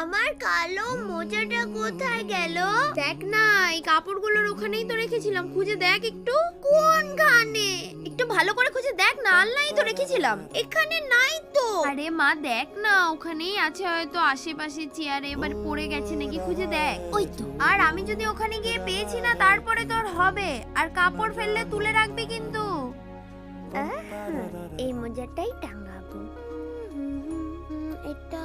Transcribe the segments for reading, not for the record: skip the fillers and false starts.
আমার কালো মোজাটা কোথায় গেল? দেখ না, এই কাপড়গুলোর ওখানেই তো রেখেছিলাম, খুঁজে দেখ একটু। কোনখানে? একটু ভালো করে খুঁজে দেখ না, আলনায় তো রেখেছিলাম। এখানে নাই তো। আরে মা দেখ না, ওখানেই আছে হয়তো আশেপাশে চেয়ারে, এবার পড়ে গেছে নাকি খুঁজে দেখ। ওই তো। আর আমি যদি ওখানে গিয়ে পেয়েছি না, তারপরে তোর হবে। আর কাপড় ফেললে তুলে রাখবি কিন্তু। এই মোজাটাই টাঙাবো। এটা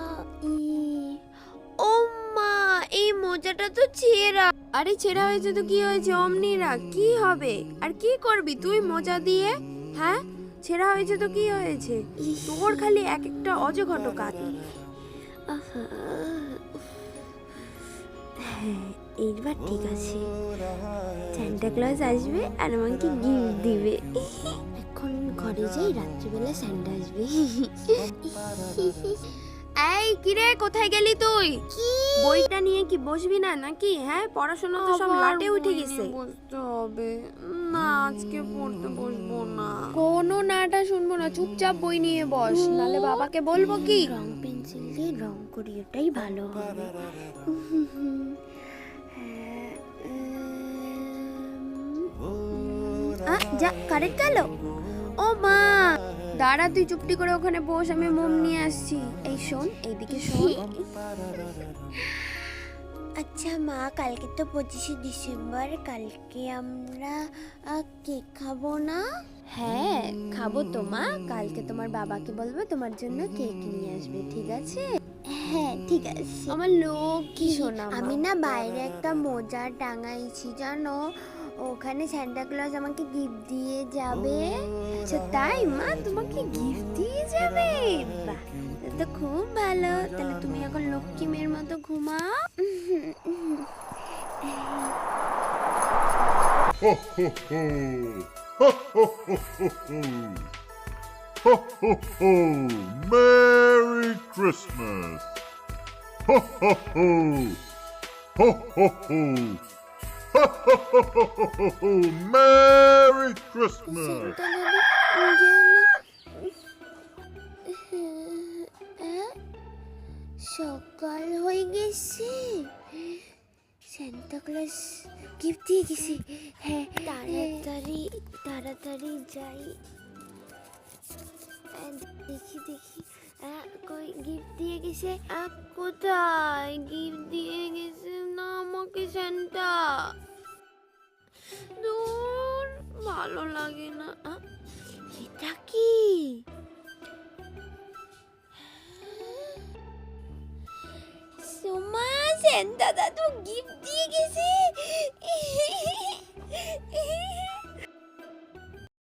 ও মা, এই মোজাটা তো ছেঁড়া। আরে ছেঁড়া হয়েছে তো কি হয়েছে, অমনি রাখ, কি হবে। আর কি করবি তুই মোজা দিয়ে? হ্যাঁ, ছেঁড়া হয়েছে তো কি হয়েছে, তোর খালি এক একটা অজগট কাজ। হ্যাঁ, এইবার ঠিক আছে। সান্টা ক্লজ আসবে আর আমাকে গিফট দিবে। এখন ঘরে যাই, রাত্রিবেলা সান্টা আসবে। এই কিরে, কোথায় গেলি তুই? কি বইটা নিয়ে কি বসবি না নাকি? হ্যাঁ, পড়াশোনা তো সব লাটে উঠে গেছে। বসতে হবে না, আজকে পড়তে বসবো না। কোনো নাটা শুনবো না, চুপচাপ বই নিয়ে বস, নালে বাবাকে বলবো কি। রং পেন্সিল দিয়ে রং করি, ওটাই ভালো হবে। যা, কারেন্ট গেল। ও মা, দাঁড়া, তুই চুপটি করে ওখানে বস, আমি মোম নিয়ে আসছি। এই শোন, এইদিকে শোন। আচ্ছা মা, কালকে তো 25শে ডিসেম্বর, কালকে আমরা কেক খাবো না? হ্যাঁ খাবো তো মা, কালকে তোমার বাবাকে বলবো তোমার জন্য কেক নিয়ে আসবে, ঠিক আছে? হ্যাঁ ঠিক আছে। আমার লক্ষ্মী সোনা মা। আমি না বাইরে একটা মোজা টাঙাইছি জানো, ওখানে সান্টা ক্লজ আমাকে গিফট দিয়ে যাবে। আচ্ছা তাই মা, তোমাকে গিফট দিয়ে যাবে? বাহ, তো খুব ভালো। তাহলে তুমি এখন লক্ষ্মী মেয়ের মতো ঘুমাও। Ho, ho, ho! Ho, ho, ho, ho, ho! Ho, ho, ho! Merry Christmas! Ho, ho, ho! Ho, ho, ho! Ho, ho, ho, ho, ho, ho, ho! Merry Christmas! সকাল হয়ে গেছে, সান্টা ক্লজ গিফট দিয়ে গেছে। হ্যাঁ, তাড়াতাড়ি তাড়াতাড়ি যাই। দেখি দেখি, কই গিফট দিয়ে গেছে? কোথায় গিফট দিয়ে গেছে না আমাকে সান্টা? দূর, ভালো লাগে না। এটা কি? সোমা, সান্টা দাদু গিফট দিয়ে গেছে।